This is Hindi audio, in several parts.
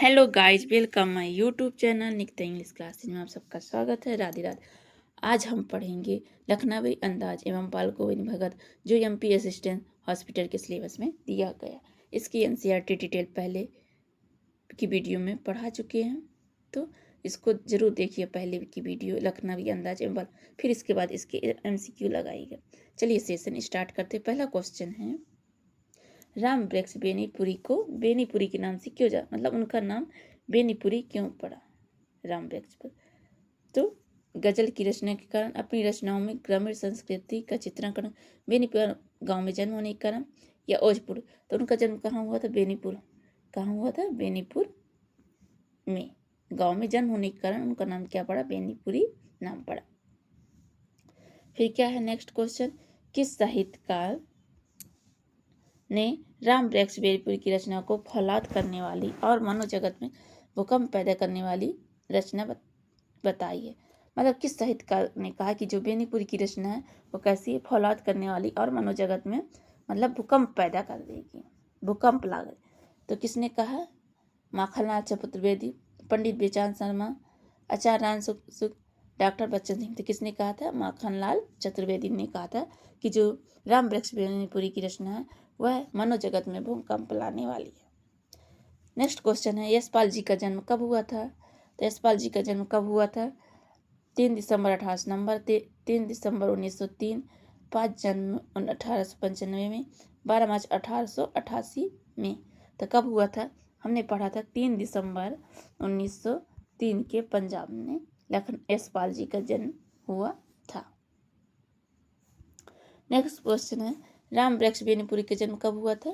Hello guys, welcome my YouTube channel Nikita English classes में आप सबका स्वागत है। राधे राधे। आज हम पढ़ेंगे लखनवी अंदाज एवं बाल गोविंद भगत, जो एमपी असिस्टेंट हॉस्पिटल के सिलेबस में दिया गया। इसकी एनसीईआरटी डिटेल पहले की वीडियो में पढ़ा चुके हैं, तो इसको जरूर देखिए। पहले की वीडियो लखनवी अंदाज एवं बाल, फिर इसके बाद इसके MCQ लगाइएगा। चलिए सेशन स्टार्ट करते। पहला क्वेश्चन है, राम वृक्ष बेनीपुरी को बेनीपुरी के नाम से क्यों जा, मतलब उनका नाम बेनीपुरी क्यों पड़ा राम वृक्ष पर। तो गजल की रचना के कारण, अपनी रचनाओं में ग्रामीण संस्कृति का चित्रण करना, बेनीपुर गांव में जन्म होने के कारण, या ओजपुर। तो उनका जन्म कहाँ हुआ था? बेनीपुर। कहाँ हुआ था? बेनीपुर में। गांव में जन्म होने के कारण उनका नाम क्या पड़ा? बेनीपुरी नाम पड़ा। फिर क्या है नेक्स्ट क्वेश्चन, किस साहित्यकार ने राम वृक्ष बेनीपुरी की रचना को फौलाद करने वाली और मनोजगत में भूकंप पैदा करने वाली रचना बताई है। मतलब किस साहित्यकार ने कहा कि जो बेनीपुरी की रचना है वो कैसी है? फौलाद करने वाली और मनोजगत में मतलब भूकंप पैदा कर देगी, भूकंप ला गई। तो किसने कहा? माखनलाल चतुर्वेदी, पंडित बेचांद शर्मा, आचार्य नारायण शुक्ल, डॉक्टर बच्चन सिंह। तो किसने कहा था? माखनलाल चतुर्वेदी ने कहा था कि जो राम वृक्ष बेनीपुरी की रचना है वह मनोजगत में भूकंप लाने वाली है। नेक्स्ट क्वेश्चन है, यशपाल जी का जन्म कब हुआ था? तो यशपाल जी का जन्म कब हुआ था? 3 दिसंबर 1800 नंबर 3 दिसंबर 1903, 5 जनवरी 1895 में, 12 मार्च 1888 में। तो कब हुआ था? हमने पढ़ा था 3 दिसंबर 1903 के पंजाब में यशपाल जी का जन्म हुआ था। नेक्स्ट क्वेश्चन है, राम वृक्ष बेनीपुरी का जन्म कब हुआ था?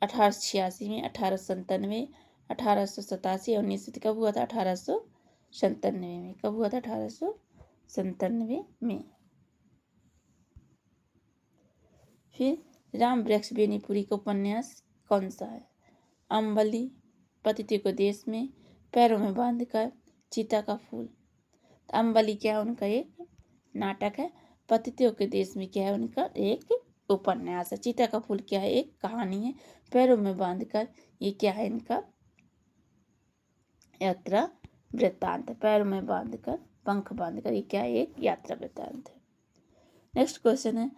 (1886) में, 1897, 1887, 1900। कब हुआ था? 1897 में। कब हुआ था? 1897 में। फिर राम वृक्ष बेनीपुरी का उपन्यास कौन सा है? अम्बली, पतितों के देश में, पैरों में बांधकर, चीता का फूल। अम्बली क्या है? उनका एक नाटक है। पतितों के देश में क्या है? उनका एक उपन्यास है। चीता का फूल क्या है? एक कहानी है। पैरों में बांधकर ये क्या है? इनका यात्रा वृत्तांत है। पैरों में बांधकर, पंख बांधकर, ये क्या है? एक यात्रा वृत्तांत है। नेक्स्ट क्वेश्चन है,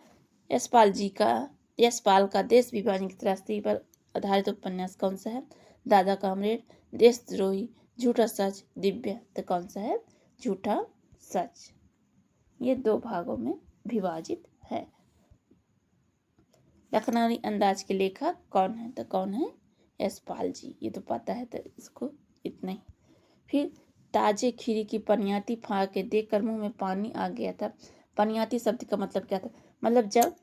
यशपाल का देश विभाजन की त्रासदी पर आधारित उपन्यास कौन सा है? दादा कामरेड, देशद्रोही, झूठा सच, दिव्य। तो कौन सा है? झूठा सच। ये 2 भागों में विभाजित है। लखनवी अंदाज के लेखक कौन है? तो कौन है? यशपाल जी। ये तो पता है, तो इसको इतना ही। फिर ताजे खीरी की पनियाती फाड़ के देखकर मुंह में पानी आ गया था। पनियाती शब्द का मतलब क्या था? मतलब जब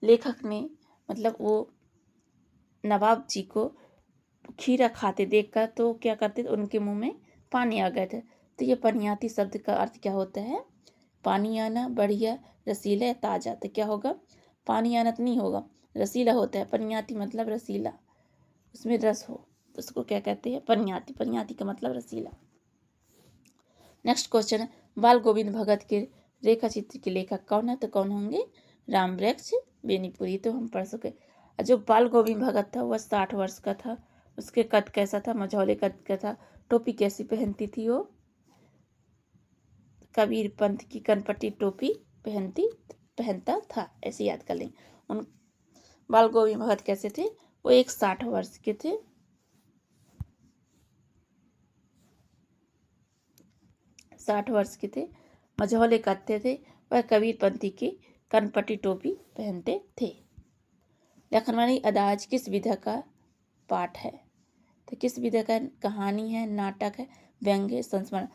लेखक ने, मतलब वो नवाब जी को खीरा खाते देखकर तो क्या करते थे? उनके मुंह में पानी आ गया था। तो ये पनियाती शब्द का अर्थ क्या होता है? पानी आना, बढ़िया, रसीला या ताजा। तो क्या होगा? पानी आना तो नहीं होगा, रसीला होता है। पनियाती मतलब रसीला, उसमें रस हो, तो उसको क्या कहते हैं? पनियाती। पनियाती का मतलब रसीला। नेक्स्ट क्वेश्चन है, बाल गोविंद भगत के रेखा चित्र के लेखक कौन है? तो कौन होंगे? राम वृक्ष बेनीपुरी। तो हम पढ़ सके। जो बाल गोविंद भगत था वह 60 वर्ष का था। उसके कद कैसा था? मझौले कद का था। टोपी कैसी पहनती थी वो? कबीर पंथ की कनपट्टी टोपी पहनता था, ऐसे याद कर लें। उन बाल गोविंद भगत कैसे थे? वो 60 वर्ष के थे। मझौले करते थे। वह कबीर पंथी की कनपट्टी टोपी पहनते थे। लखनवी अंदाज किस विधा का पाठ है? तो किस विधा का? कहानी है, नाटक है, व्यंग्य, संस्मरण।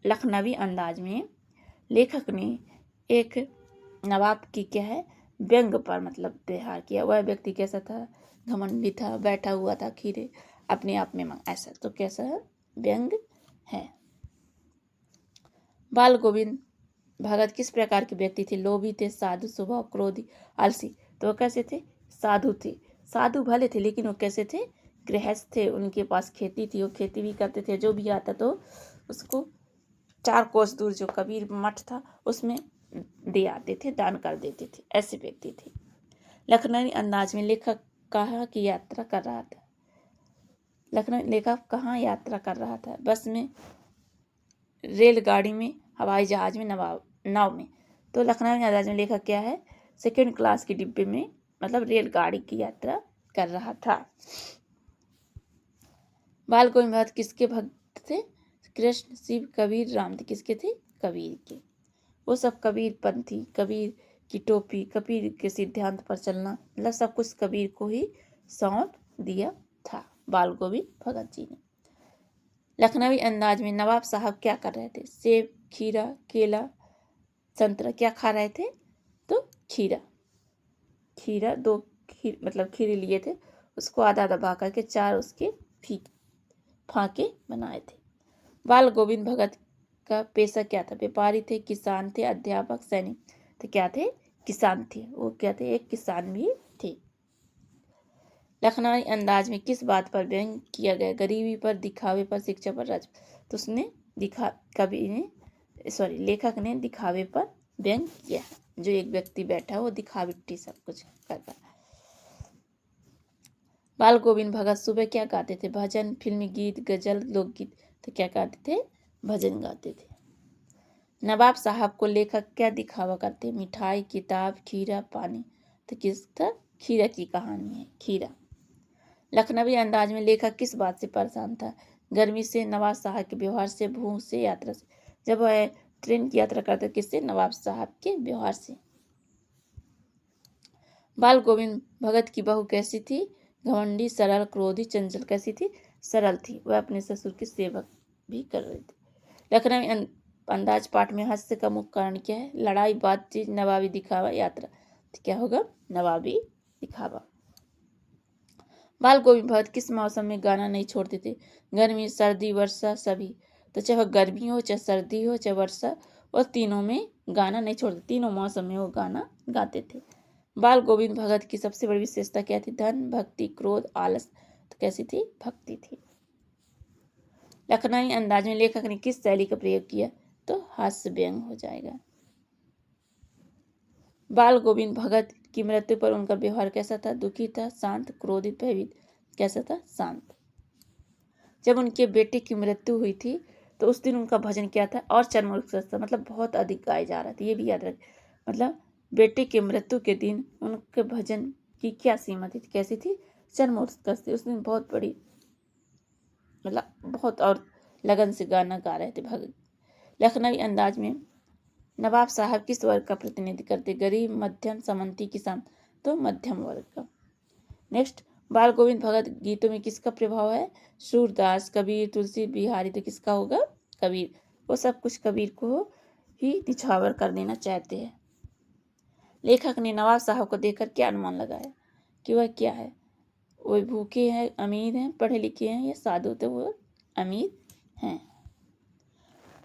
लखनवी अंदाज में लेखक ने एक नवाब की क्या है? व्यंग पर मतलब व्यवहार किया। वह व्यक्ति कैसा था? घमंडी था, बैठा हुआ था खीरे अपने आप में, ऐसा। तो कैसा है? व्यंग है। बाल गोविंद भगत किस प्रकार के व्यक्ति थे? लोभी थे, साधु स्वभाव, क्रोधी, आलसी। तो वो कैसे थे? साधु थे। साधु भले थे, लेकिन वो कैसे थे? गृहस्थ थे। उनके पास खेती थी, वो खेती भी करते थे। जो भी आता तो उसको 4 कोस दूर जो कबीर मठ था उसमें दे आते थे, दान कर देते थे, ऐसे व्यक्ति थे। लखनवी अंदाज में लेखक कहाँ की यात्रा कर रहा था? लखनऊ लेखक कहाँ यात्रा कर रहा था? बस में, रेलगाड़ी में, हवाई जहाज में, नाव में। तो लखनऊ अंदाज में लेखक क्या है? सेकंड क्लास के डिब्बे में, मतलब रेलगाड़ी की यात्रा कर रहा था। बाल गोविंद भगत किसके भक्त थे? कृष्ण, शिव, कबीर, राम थे। किसके थे? कबीर के। वो सब कबीर पंथी, कबीर की टोपी, कबीर के सिद्धांत पर चलना, मतलब सब कुछ कबीर को ही सौंप दिया था बाल गोविंद भगत जी ने। लखनवी अंदाज में नवाब साहब क्या कर रहे थे? सेब, खीरा, केला, संतरा क्या खा रहे थे? तो खीरा दो मतलब खीरे लिए थे, उसको आधा दबा करके 4 उसके फाके बनाए थे। बाल गोविंद भगत का पेशा क्या था? व्यापारी थे, किसान थे, अध्यापक, सैनिक। तो क्या थे? किसान थे। वो क्या थे? एक किसान भी थे। लखनवी अंदाज में किस बात पर व्यंग किया गया? गरीबी पर, दिखावे पर, शिक्षा पर, राज। तो उसने लेखक ने दिखावे पर व्यंग किया। जो एक व्यक्ति बैठा वो दिखावटी सब कुछ करता। बाल गोविंद भगत सुबह क्या गाते थे? भजन, फिल्मी गीत, गजल, लोकगीत। तो क्या गाते थे? भजन गाते थे। नवाब साहब को लेखक क्या दिखावा करते? मिठाई, किताब, खीरा, पानी। तो किसका? खीरा की कहानी है, खीरा। लखनवी अंदाज में लेखक किस बात से परेशान था? गर्मी से, नवाब साहब के व्यवहार से, भूख से, यात्रा से। जब वह ट्रेन की यात्रा करते किससे? नवाब साहब के व्यवहार से। बाल गोविंद भगत की बहू कैसी थी? घमंडी, सरल, क्रोधी, चंचल। कैसी थी? सरल थी। वह अपने ससुर की सेवा भी कर रही थी। लखनवी अंदाज पाठ में हास्य का मुख्य कारण क्या है? लड़ाई, बातचीत, नवाबी दिखावा, यात्रा। तो क्या होगा? नवाबी दिखावा। बाल गोविंद भगत किस मौसम में गाना नहीं छोड़ते थे? गर्मी, सर्दी, वर्षा, सभी। तो चाहे गर्मी हो, चाहे सर्दी हो, चाहे वर्षा, और तीनों में गाना नहीं छोड़ते। तीनों मौसम में वो गाना गाते थे। बाल गोविंद भगत की सबसे बड़ी विशेषता क्या थी? धन, भक्ति, क्रोध, आलस। तो कैसी थी? भक्ति थी। लखनवी अंदाज में लेखक ने किस शैली का प्रयोग किया? तो हास्य व्यंग हो जाएगा। बाल गोविंद भगत की मृत्यु पर उनका व्यवहार कैसा था? दुखी था, शांत, क्रोधित, भयभीत। कैसा था? शांत। जब उनके बेटे की मृत्यु हुई थी तो उस दिन उनका भजन क्या था? और चरमोत्कर्ष था, मतलब बहुत अधिक गाया जा रहा था। ये भी याद रख, मतलब बेटे के मृत्यु के दिन उनके भजन की क्या सीमा थी? कैसी थी? चरमोत्कर्ष थी। उस दिन बहुत बड़ी, मतलब बहुत और लगन से गाना गा रहे थे भगत। लखनवी अंदाज में नवाब साहब किस वर्ग का प्रतिनिधि करते? गरीब, मध्यम, सामंती, किसान। तो मध्यम वर्ग का। नेक्स्ट, बाल गोविंद भगत गीतों में किसका प्रभाव है? सूरदास, कबीर, तुलसी, बिहारी। तो किसका होगा? कबीर। वो सब कुछ कबीर को ही निछावर कर देना चाहते हैं। लेखक ने नवाब साहब को देखकर क्या अनुमान लगाया कि वह क्या है? वो भूखे हैं, अमीर हैं, पढ़े लिखे हैं या साधु? तो वो अमीर हैं।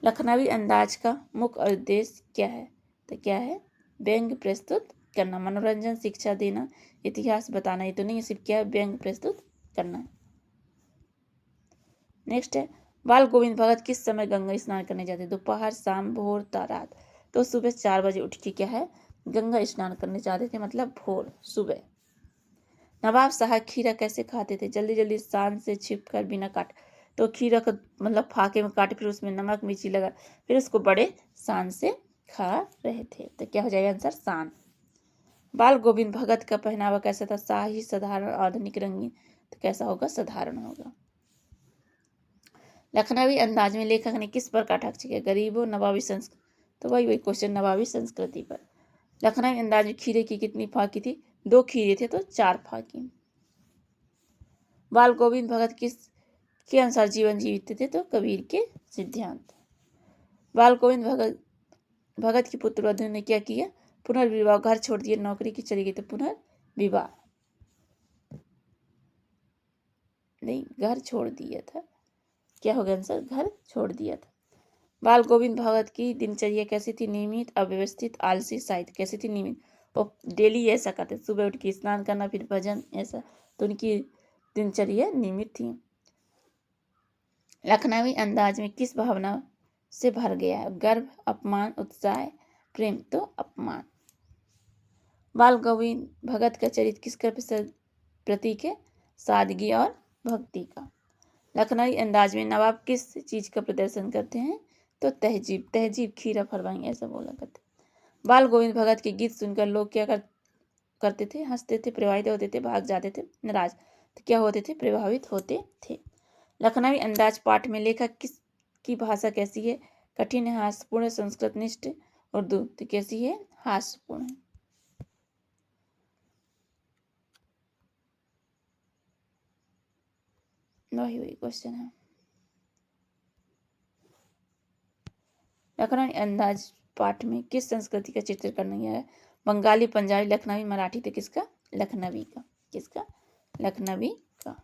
लखनवी अंदाज का मुख्य उद्देश्य क्या है? तो क्या है? व्यंग्य प्रस्तुत करना, मनोरंजन, शिक्षा देना, इतिहास बताना। ये तो नहीं, सिर्फ क्या है? व्यंग्य प्रस्तुत करना। नेक्स्ट है, बाल गोविंद भगत किस समय गंगा स्नान करने जाते? दोपहर, शाम, भोर, रात। तो सुबह 4 बजे उठ के क्या है? गंगा स्नान करने जाते थे, मतलब भोर, सुबह। नवाब साहब खीरा कैसे खाते थे? जल्दी जल्दी, शान से, छिप कर, बिना काट। तो खीरा को मतलब फाके में काटे, फिर उसमें नमक मिर्ची लगा, फिर उसको बड़े शान से खा रहे थे। तो क्या हो जाएगा आंसर? शान। बाल गोविंद भगत का पहनावा कैसा था? शाही, साधारण, आधुनिक, रंगीन। तो कैसा होगा? साधारण होगा। लखनवी अंदाज में लेखक ने किस पर कटाक्ष किया? गरीबों, नवाबी संस्कृति। तो वही क्वेश्चन, नवाबी संस्कृति पर। लखनवी अंदाज में खीरे की कितनी फाकी थी? 2 खीरे थे तो 4 फाकी। बाल गोविंद भगत किस के अनुसार जीवन जीते थे? तो कबीर के सिद्धांत। बाल गोविंद भगत की पुत्रवधु ने क्या किया? पुनर्विवाह। घर छोड़ दिया, नौकरी की चली गई। तो पुनर्विवाह नहीं, घर छोड़ दिया था। क्या हो गया आंसर? घर छोड़ दिया था। बाल गोविंद भगत की दिनचर्या कैसी थी? नियमित, अव्यवस्थित, आलसी, साहित्य। कैसी थी? नियमित। वो डेली ऐसा करते, सुबह उठ के स्नान करना, फिर भजन, ऐसा। तो उनकी दिनचर्या नियमित थी। लखनवी अंदाज में किस भावना से भर गया है? गर्व, अपमान, उत्साह, प्रेम तो अपमान। बाल गोविंद भगत का चरित्र किसका प्रतीक है? सादगी और भक्ति का। लखनवी अंदाज में नवाब किस चीज का प्रदर्शन करते हैं? तो तहजीब। तहजीब खीरा फरमाएंगे ऐसा बोला करते। बाल गोविंद भगत के गीत सुनकर लोग क्या करते थे? हंसते थे, प्रभावित होते थे, भाग जाते थे, नाराज तो क्या होते थे? प्रभावित होते थे। लखनवी अंदाज पाठ में लेखक की भाषा कैसी है? कठिन है, हास्यपूर्ण, संस्कृत निष्ठ, उर्दू। तो कैसी है? हास्यपूर्ण। वही क्वेश्चन है। लखनवी अंदाज पाठ में किस संस्कृति का चित्र करना है? बंगाली, पंजाबी, लखनवी, मराठी। तो किसका? लखनवी का। किसका? लखनवी का।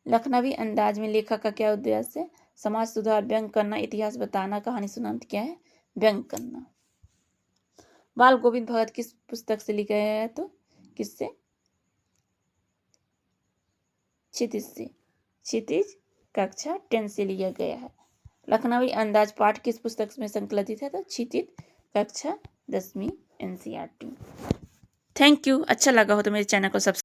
लखनवी अंदाज में लेखक का क्या उद्देश्य है? समाज सुधार, व्यंग करना, इतिहास बताना, कहानी सुनाना। क्या है? व्यंग करना। बाल गोविंद भगत किस पुस्तक से लिखा है? तो किससे? क्षितिज से। क्षितिज कक्षा 10 से लिया गया है। लखनवी अंदाज पाठ किस पुस्तक में संकलित है? तो क्षितिज कक्षा 10वीं NCERT। Thank you. अच्छा लगा हो तो मेरे चैनल को सब्सक्राइब